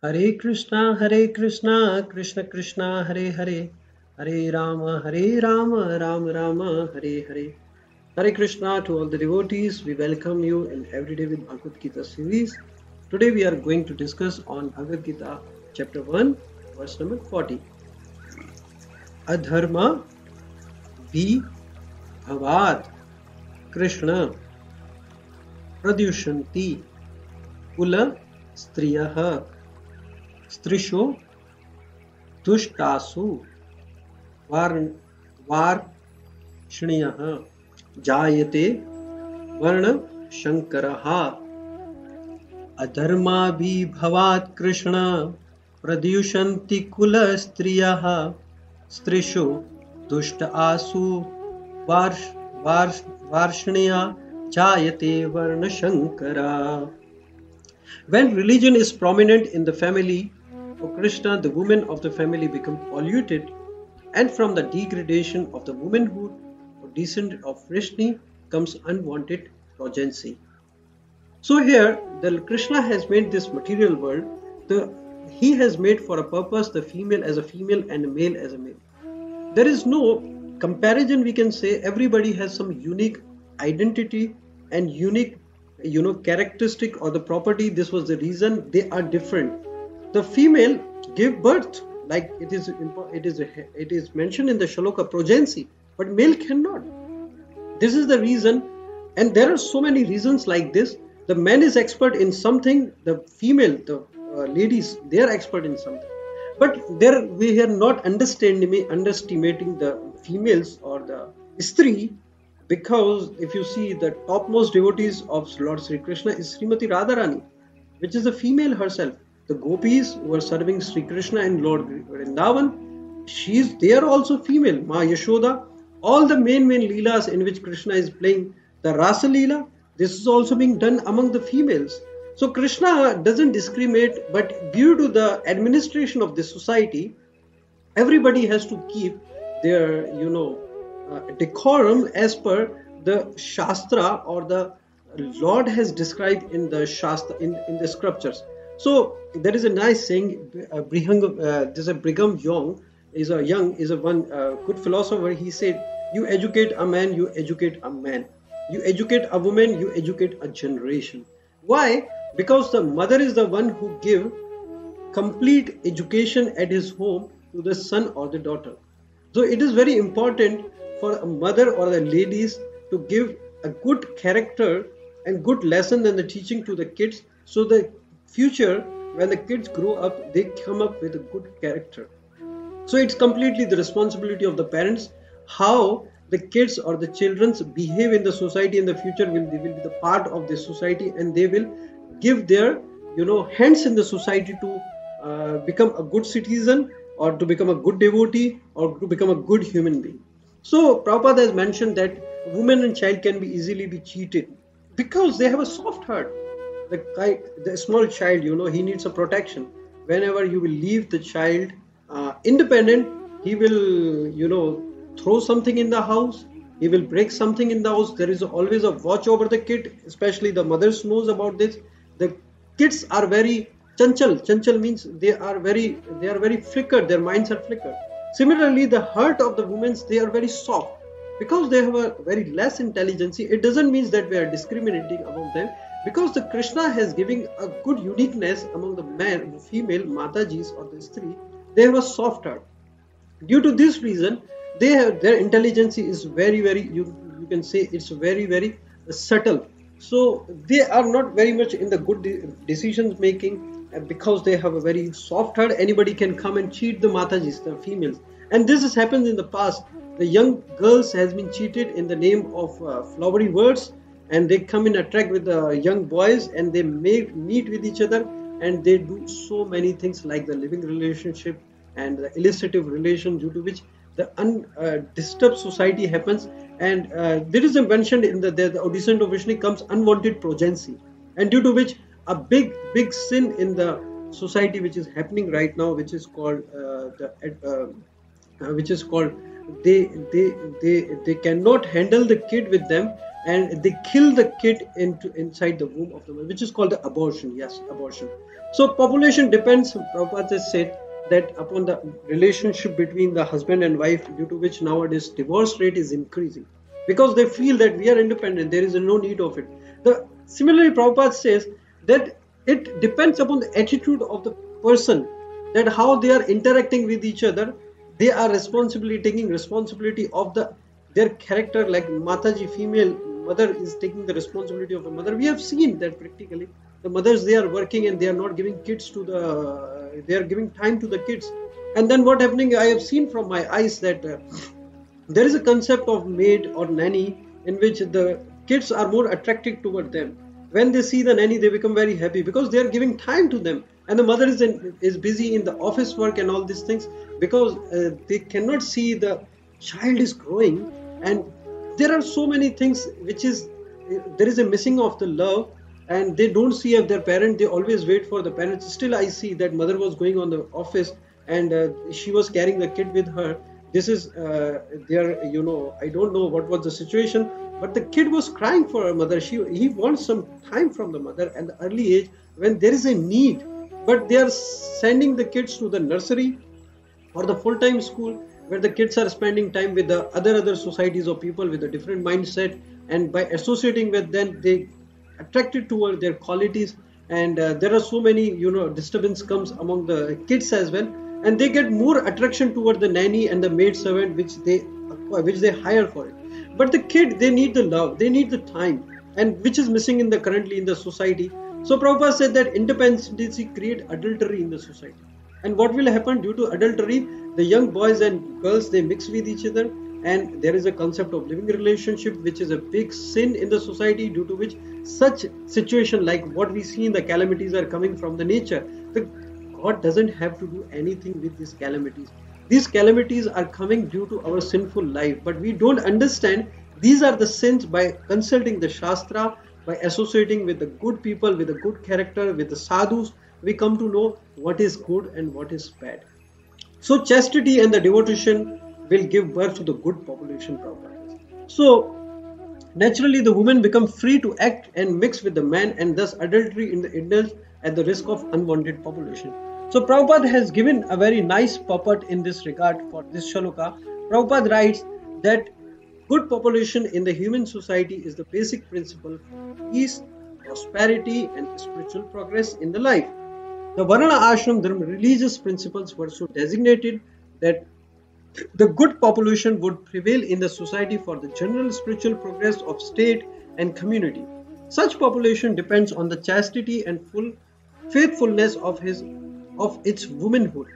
Hare Krishna, Krishna Krishna, Hare Hare, Hare Rama, Rama Rama, Hare Hare. Hare Krishna to all the devotees. We welcome you in Everyday with Bhagavad Gita series. Today we are going to discuss on Bhagavad Gita chapter 1, verse number 40. Adharma vi bhavad Krishna pradyushanti kula striyah strisho दुष्टासु वार्ष्णेयः जायते वर्ण शंकरः अधर्माभिभवात् कृष्ण प्रद्युषन्ति कुल स्त्रियः स्त्रीषु दुष्ट आसु वार्ष्णेयः जायते वर्ण शंकरः. When religion is prominent in the family, for Krishna, the women of the family become polluted, and from the degradation of the womanhood or descent of Vrishni comes unwanted progeny. So here, the Krishna has made this material world. He has made for a purpose the female as a female and the male as a male. There is no comparison. We can say everybody has some unique identity and unique characteristic or the property. This was the reason they are different. The female give birth, like it is mentioned in the shloka, progeny, but male cannot. This is the reason, and there are so many reasons like this. The man is expert in something, the female, the ladies, they are expert in something. But there we are not underestimating the females or the Stri, because if you see the topmost devotees of Lord Sri Krishna is Srimati Radharani, which is a female herself. The gopis who are serving Sri Krishna and Lord Vrindavan, they are also female. Ma Yashoda, all the main leelas in which Krishna is playing, the Rasa Leela, this is also being done among the females. So Krishna doesn't discriminate, but due to the administration of this society, everybody has to keep their decorum as per the Shastra or the Lord has described in the Shastra, in the scriptures. So there is a nice saying. Brigham Young is a good philosopher. He said, "You educate a man, you educate a man. You educate a woman, you educate a generation." Why? Because the mother is the one who gives complete education at his home to the son or the daughter. So it is very important for a mother or the ladies to give a good character and good lesson and the teaching to the kids, so the future when the kids grow up, they come up with a good character. So it's completely the responsibility of the parents how the kids or the children behave in the society in the future. They will be the part of the society, and they will give their hands in the society to become a good citizen or to become a good devotee or to become a good human being. So Prabhupada has mentioned that woman and child can be easily be cheated because they have a soft heart. The small child, he needs a protection. Whenever you will leave the child independent, he will, throw something in the house. He will break something in the house. There is always a watch over the kid, especially the mothers knows about this. The kids are very chanchal. Chanchal means they are very flickered. Their minds are flickered. Similarly, the heart of the women, they are very soft because they have a very less intelligence. It doesn't mean that we are discriminating among them, because the Krishna has given a good uniqueness among the man, female, Matajis or the Stri. They have a soft heart. Due to this reason, their intelligence is very, you can say it's very subtle. So they are not very much in the good decisions making, because they have a very soft heart. Anybody can come and cheat the Matajis, the females. And this has happened in the past. The young girls has been cheated in the name of flowery words, and they come in attract with the young boys, and they meet with each other, and they do so many things like the living relationship and the illicit relation, due to which the undisturbed society happens. And there is mentioned in the descent of Vishnu comes unwanted progeny, and due to which a big sin in the society which is happening right now, which is called they cannot handle the kid with them, and they kill the kid inside the womb of the mother, which is called the abortion. Yes, abortion. So population depends, Prabhupada has said, that upon the relationship between the husband and wife, due to which nowadays divorce rate is increasing, because they feel that we are independent, there is no need of it. Similarly, Prabhupada says that it depends upon the attitude of the person, that how they are interacting with each other. They are taking responsibility of their character, like Mataji, female mother, is taking the responsibility of a mother. We have seen that practically the mothers, they are working and they are not giving they are giving time to the kids. And then what happening, I have seen from my eyes that there is a concept of maid or nanny, in which the kids are more attracted toward them. When they see the nanny, they become very happy because they are giving time to them, and the mother is busy in the office work and all these things, because they cannot see the child is growing. And there are so many things there is a missing of the love, and they don't see their parent. They always wait for the parents. Still, I see that mother was going on the office, and she was carrying the kid with her. This is I don't know what was the situation, but the kid was crying for her mother. He wants some time from the mother at the early age when there is a need. But they are sending the kids to the nursery or the full-time school, where the kids are spending time with the other societies of people with a different mindset, and by associating with them, they attracted toward their qualities. And there are so many disturbance comes among the kids as well, and they get more attraction toward the nanny and the maid servant, which they hire for it. But the kid, they need the love, they need the time, and which is missing currently in the society. So Prabhupada said that independency create adultery in the society. And what will happen due to adultery? The young boys and girls, they mix with each other, and there is a concept of living relationship, which is a big sin in the society, due to which such situation like what we see in the calamities are coming from the nature. God doesn't have to do anything with these calamities. These calamities are coming due to our sinful life, but we don't understand these are the sins. By consulting the Shastra, by associating with the good people, with a good character, with the sadhus, we come to know what is good and what is bad. So chastity and the devotion will give birth to the good population properties. So naturally the woman becomes free to act and mix with the man, and thus adultery in the indulge at the risk of unwanted population. So Prabhupada has given a very nice purport in this regard for this shloka. Prabhupada writes that good population in the human society is the basic principle for peace, prosperity, and spiritual progress in the life. The Varna Ashram Dharma religious principles were so designated that the good population would prevail in the society for the general spiritual progress of state and community. Such population depends on the chastity and full faithfulness of its womanhood.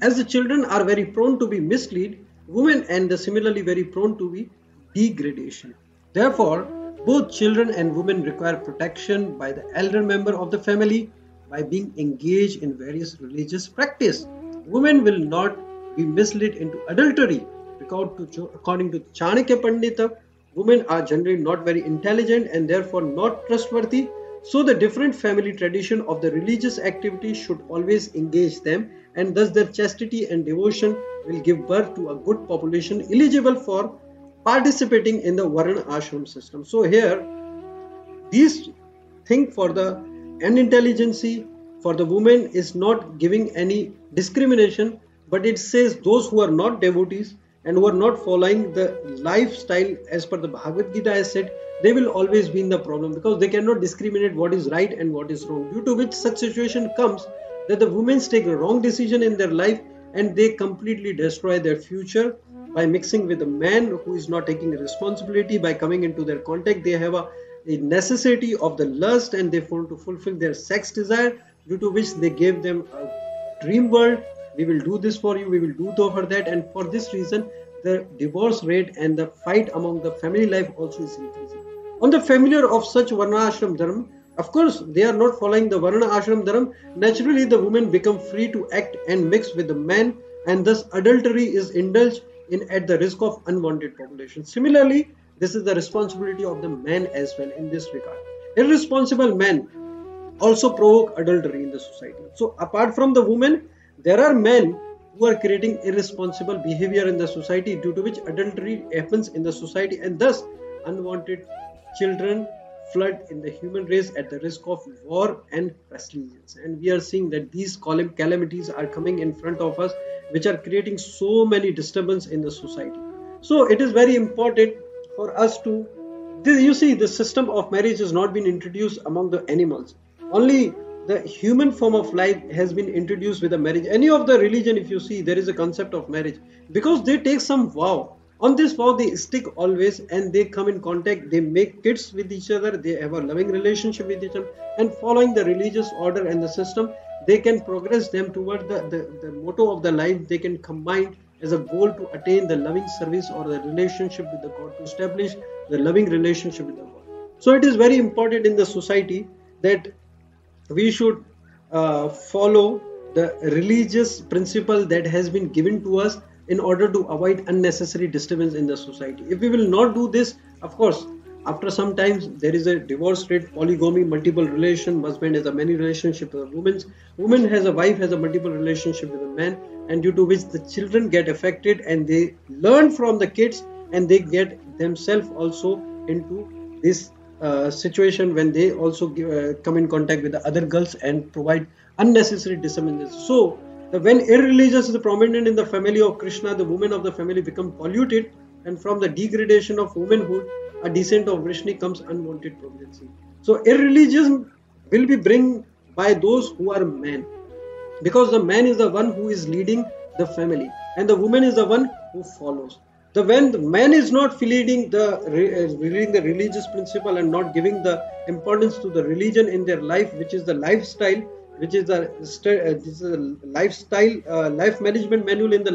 As the children are very prone to be misled, women and similarly very prone to be degradation. Therefore, both children and women require protection by the elder member of the family by being engaged in various religious practice. Women will not be misled into adultery, because according to Chanakya Pandita, women are generally not very intelligent and therefore not trustworthy. So the different family tradition of the religious activity should always engage them, and thus their chastity and devotion will give birth to a good population eligible for participating in the Varna Ashram system. So here, these things for the unintelligency for the woman is not giving any discrimination, but it says those who are not devotees and who are not following the lifestyle as per the Bhagavad Gita has said, they will always be in the problem, because they cannot discriminate what is right and what is wrong, due to which such situation comes that the women take a wrong decision in their life and they completely destroy their future by mixing with a man who is not taking responsibility. By coming into their contact, they have a necessity of the lust and they want to fulfill their sex desire, due to which they gave them a dream world. We will do this for you, we will do for that, and for this reason the divorce rate and the fight among the family life also is increasing. On the failure of such Varna Ashram Dharma, of course they are not following the Varna Ashram Dharma, naturally the women become free to act and mix with the man, and thus adultery is indulged in at the risk of unwanted population. Similarly, this is the responsibility of the man as well in this regard. Irresponsible men also provoke adultery in the society. So apart from the women, there are men who are creating irresponsible behavior in the society, due to which adultery happens in the society, and thus unwanted children flood in the human race at the risk of war and pestilence. And we are seeing that these calamities are coming in front of us, which are creating so many disturbance in the society. So it is very important for us to, you see, the system of marriage has not been introduced among the animals. Only the human form of life has been introduced with a marriage. Any of the religion, if you see, there is a concept of marriage, because they take some vow. On this vow they stick always, and they come in contact, they make kids with each other, they have a loving relationship with each other, and following the religious order and the system, they can progress them toward the motto of the life. They can combine as a goal to attain the loving service or the relationship with the God, to establish the loving relationship with the God. So it is very important in the society that we should follow the religious principle that has been given to us in order to avoid unnecessary disturbance in the society. If we will not do this, of course, after some times there is a divorce rate, polygamy, multiple relation. Husband has a many relationship with a woman has a wife, has a multiple relationship with a man, and due to which the children get affected, and they learn from the kids, and they get themselves also into this situation when they also come in contact with the other girls and provide unnecessary disturbances. So when irreligious is prominent in the family of Krishna, the women of the family become polluted, and from the degradation of womanhood, a descent of Vrishni comes unwanted pregnancy. So irreligion will be bring by those who are men, because the man is the one who is leading the family, and the woman is the one who follows. When the man is not leading the religious principle and not giving the importance to the religion in their life, which is the lifestyle, which is the lifestyle life management manual in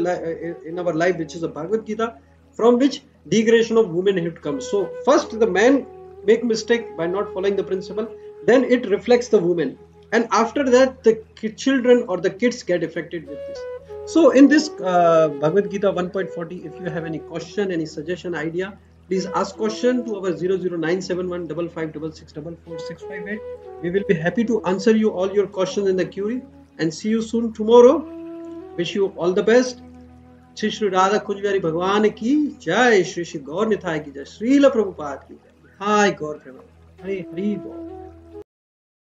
our life, which is the Bhagavad Gita, from which degradation of womanhood comes. So first the man make mistake by not following the principle, then it reflects the woman, and after that the children or the kids get affected with this. So in this Bhagavad Gita 1.40, if you have any question, any suggestion, idea, please ask question to our 00971 55664468. We will be happy to answer you all your questions in the query, and see you soon tomorrow. Wish you all the best. Shri Shri Radha Kunj Bihari भगवान की जय, श्री श्री गौर निताय की जय, श्रील प्रभुपाद की जय, हाय गौर प्रेम, हरि हरि बोल।